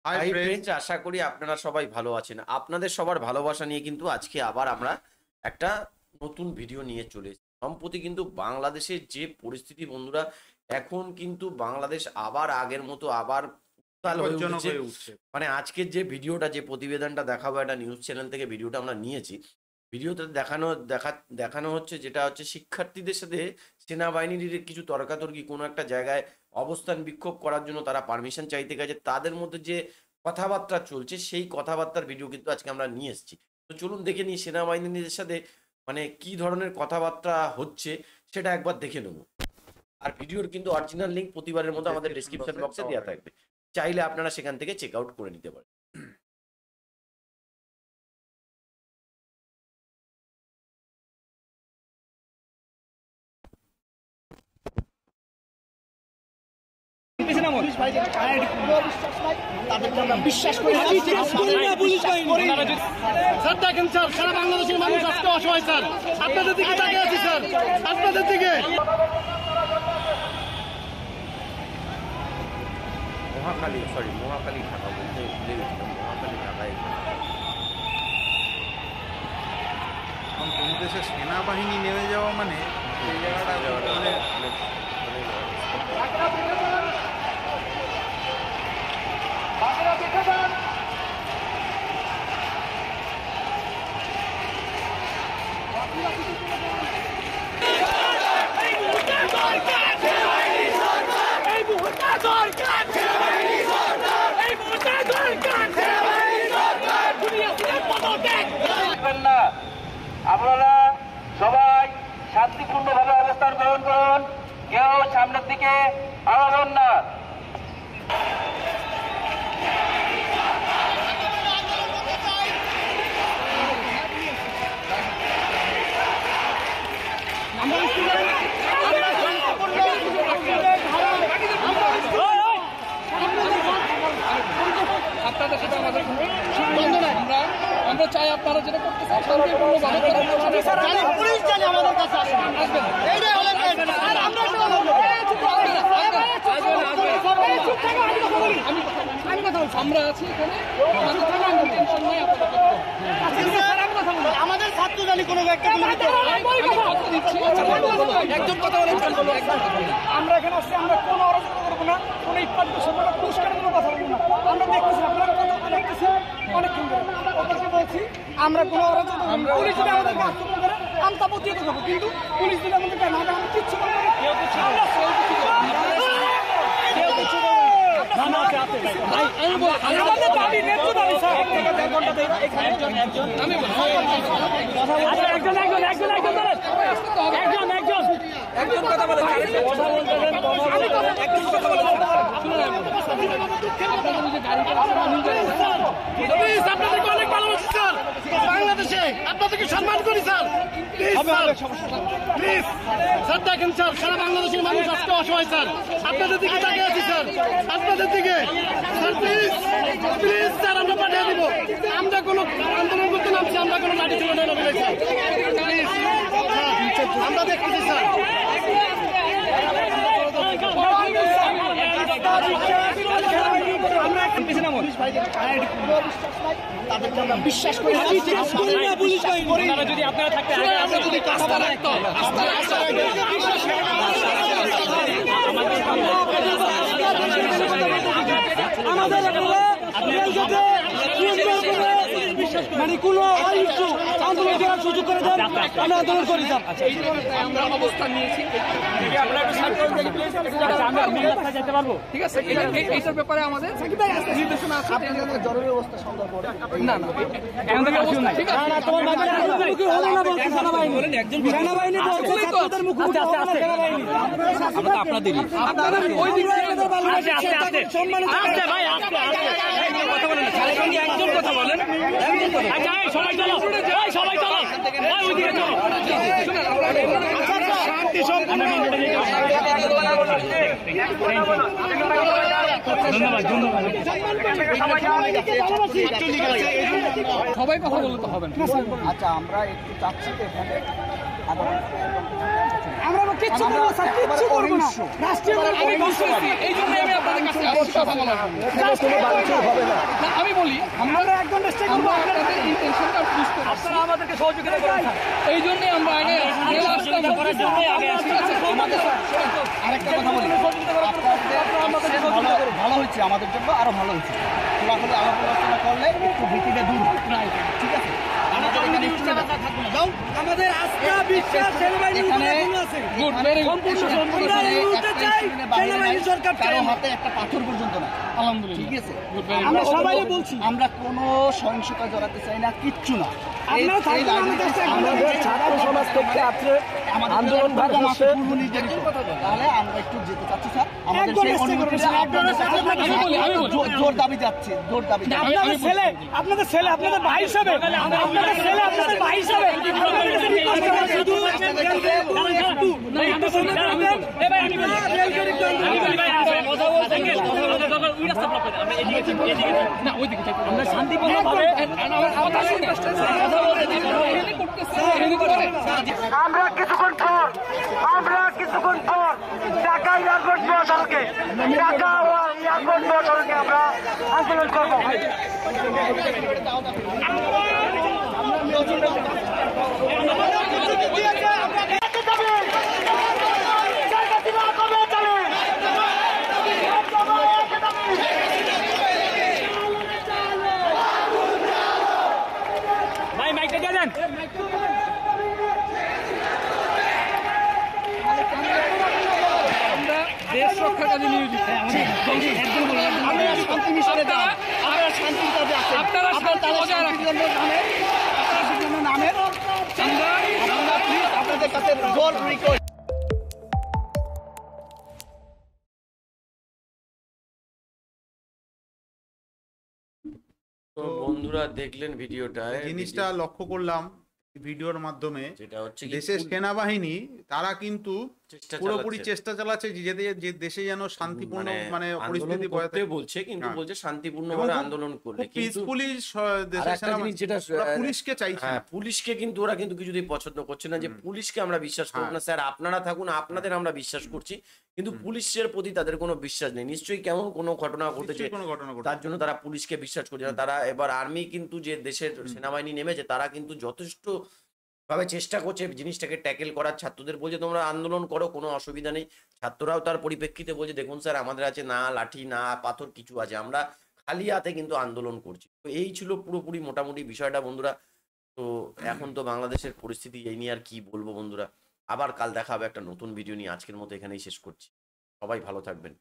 High hi friends. Friends, আশা করি আপনারা সবাই ভালো আছেন। আপনাদের সবার ভালোবাসা নিয়ে কিন্তু আজকে আবার আমরা একটা নতুন ভিডিও নিয়ে চলে এসেছি। সম্প্রতি কিন্তু বাংলাদেশের যে পরিস্থিতি বন্ধুরা, এখন কিন্তু বাংলাদেশ আবার আগের মতো আবার উত্তাল হয়ে বিপজ্জনক উঠেছে। হয়ে উঠছে। মানে আজকের যে ভিডিওটা, যে প্রতিবেদনটা দেখাবো, একটা নিউজ চ্যানেল থেকে ভিডিওটা আমরা নিয়েছি। ভিডিওতে দেখানো হচ্ছে, যেটা হচ্ছে শিক্ষার্থীদের সাথে সেনাবাহিনীর কিছু তর্কাতর্কি, কোনো একটা জায়গায় অবস্থান বিক্ষোভ করার জন্য তারা পারমিশন চাইতে গেছে। তাদের মধ্যে যে কথাবার্তা চলছে, সেই কথাবার্তার ভিডিও কিন্তু আজকে আমরা নিয়ে এসেছি। তো চলুন দেখে নিই সেনাবাহিনীদের সাথে মানে কি ধরনের কথাবার্তা হচ্ছে, সেটা একবার দেখে নেবো। আর ভিডিওর কিন্তু অরিজিনাল লিঙ্ক প্রতিবারের মতো আমাদের ডেসক্রিপশন বক্সে দেওয়া থাকবে, চাইলে আপনারা সেখান থেকে চেক আউট করে নিতে পারেন। সারা বাংলাদেশের মানুষ আজকে অসহায় স্যার, আপনাদের দিকে তাকিয়ে আছি স্যার, আপনাদের দিকে। মহাখালী ঢাকা বলতে ভুলে গেছিলাম, মহাখালী ঢাকায়। এখন কোনো দেশে সেনাবাহিনী নেমে যাওয়া মানে এই জায়গাটা মানে আপনারা সবাই শান্তিপূর্ণভাবে অবস্থান গ্রহণ করুন, কেউ সামনের দিকে আগাবেন না। আপনাদের সাথে আমাদের আমরা চাই আপনারা যেটা করতে চান পুলিশ জানে আমাদের কাছে আসবেন। এইটাই হলো আমরা আছি এখানে, আমাদের ছাত্র জানি কোনো একজন কথা বলে আমরা এখানে আসছি, আমরা কোনো অরাজকতা করবো না, কোনো ইফতার পুরস্কারের কোনো কথা বলবো না। আমরা দেখতেছি আপনারা কত দেখতেছি অনেকক্ষণ ধরে ওদেরকে বলছি আমরা কোনো অরাজকতা, পুলিশ যদি আমাদেরকে আক্রমণ করে আমি তা প্রতিহত করবো, কিন্তু পুলিশ যদি আমাদেরকে না আমি কিচ্ছু করবো না। আপনাদেরকে অনেক ভালোবাসি স্যার, বাংলাদেশে আপনাদেরকে সম্মান করি স্যার। প্লিজ স্যার দেখেন স্যার, সারা বাংলাদেশের মানুষ আজকে অসহায় স্যার, আপনাদের দিকে তাকিয়ে আছি স্যার, আপনাদের দিকে স্যার। প্লিজ প্লিজ স্যার, আমরা পাঠিয়ে দিব। আমরা কোনো আন্দোলন করতে নামছি, আমরা কোনো লাঠি ছিল না স্যার। প্লিজ আমরা দেখতেছি স্যার। বিশ্বাস করি যদি আপনারা থাকতে আমরা যদি আস্থা রাখতাম, আমাদের মানে কোনো আন্দোলন করার সুযোগ করে দেন, আমরা আন্দোলন করি স্যার। আমরা অবস্থান নিয়েছি, যেতে পারবো, ঠিক আছে? এইটার ব্যাপারে আমাদের নির্দেশনা আছে। জরুরি অবস্থা না না এখন থেকে আসুন না, ঠিক আছে? না তোমার মুখোমুখি হলো না বলতে সেনাবাহিনী বলছে ছাত্রদের মুখোমুখি হলো না সেনাবাহিনী। আমরা আপনাদেরই আপনাদের ওই দিক থেকে সম্মানিত ভাই কথা বলেন, একজন কথা বলেন, আচ্ছা সবাই চলো, সবাই চলো, ওইদিকে চলো, শান্তি সম্পূর্ণ। ধন্যবাদ ধন্যবাদ। সবাই কথা বলতে হবে। আচ্ছা আমরা একটু চাচ্ছি এখানে আমরা কিচ্ছু করবো স্যার, কিচ্ছু করবো না। রাষ্ট্রীয় আমি বলছি, এই জন্য আমি আপনাদের কাছে আসছি কথা বলার জন্য। না, আমি বলি আমরা একদম চেষ্টা করবো আপনাদের ইন্টেনশনটা বুঝতে, আপনারা আমাদেরকে সহযোগিতা করেন। এই জন্যই আমরা আগে আসলাম করার জন্য আগে আসছি। আরেকটা কথা বলি, ভালো হচ্ছে আমাদের জন্য, আরো ভালো হচ্ছে। খোলাখুলি আলাপ আলোচনা করলে একটু ভীতিটা দূর হয়, ঠিক আছে? আমাদের আস্থা বিশ্বাস সেনাবাহিনীর আছে। Good, very good. আমরা এই মুহূর্তে চাই সেনাবাহিনী সরকার চাই। কারো হাতে একটা পাথর পর্যন্ত না, আলহামদুলিল্লাহ, ঠিক আছে? আমরা সবাই বলছি আমরা কোনো সহিংসতা জড়াতে চাই না, কিচ্ছু না। আপনারা থাকবেন আমাদের সাথে, আমাদের ছাত্র সমাজ থেকে আপনি আন্দোলন তাহলে আমরা একটু যেতে চাচ্ছি স্যার, আমাদের সেই অনুমতিটা আপনাদের কাছে জোর দাবি যাচ্ছে, জোর দাবি যাচ্ছে। আপনাদের ছেলে, আপনাদের ছেলে, আপনাদের ভাই হিসাবে, আপনাদের ছেলে, আপনাদের ভাই হিসাবে আপনাদের কাছে রিকোয়েস্ট করা শুধু আমরা শান্তিপূর্ণভাবে আমরা কিছুক্ষণ পর ঢাকা এয়ারপোর্ট মহাসড়কে আমরা আন্দোলন করবো। ভাই মাইকটা দিয়ে দেন। আমরা দেশ রক্ষার কাজে নিয়োজিত। আপনারা শান্তি মিশনে যান, আপনারা শান্তির কাজে আছেন, আপনারা শান্তি বজায় রাখেন। নামের আমরা প্লিজ আপনাদের কাছে জোর রিকোয়েস্ট। তো বন্ধুরা দেখলেন ভিডিওটায়, জিনিসটা লক্ষ্য করলাম ভিডিওর মাধ্যমে, যেটা হচ্ছে কি দেশের সেনাবাহিনী তারা কিন্তু চেষ্টা পুরোপুরি চালাচ্ছে। চেষ্টা চালাচ্ছে যে দেশে যেন শান্তিপূর্ণ মানে আন্দোলন পরিস্থিতি করতে বলছে, কিন্তু হ্যাঁ। বলছে শান্তিপূর্ণভাবে আন্দোলন করলে, কিন্তু পিসফুলি দেশের আরেকটা জিনিস যেটা পুলিশকে চাইছে হ্যাঁ, পুলিশকে কিন্তু ওরা কিন্তু কিছুতেই পছন্দ করছে না, যে পুলিশকে আমরা বিশ্বাস করব না। স্যার আপনারা থাকুন, আপনাদের আমরা বিশ্বাস করছি, কিন্তু পুলিশের প্রতি তাদের কোনো বিশ্বাস নেই। নিশ্চয়ই কেমন কোনো ঘটনা ঘটেছে, কোনো ঘটনা ঘটে তার জন্য তারা পুলিশকে বিশ্বাস করছে না। তারা এবার আর্মি কিন্তু যে দেশের সেনাবাহিনী নেমেছে, তারা কিন্তু যথেষ্ট ভাবে চেষ্টা করছে জিনিসটাকে ট্যাকেল করার। ছাত্রদের বলছে তোমরা আন্দোলন করো, কোনো অসুবিধা নেই। ছাত্ররাও তার পরিপ্রেক্ষিতে বলছে দেখুন স্যার আমাদের আছে না লাঠি না পাথর কিছু আছে, আমরা খালি হাতে কিন্তু আন্দোলন করছি। তো এই ছিল পুরোপুরি মোটামুটি বিষয়টা বন্ধুরা। তো এখন তো বাংলাদেশের পরিস্থিতি এই নিয়ে আর কি বলবো বন্ধুরা। আবার কাল দেখা হবে একটা নতুন ভিডিও নিয়ে। আজকের মতো এখানেই শেষ করছি। সবাই ভালো থাকবেন।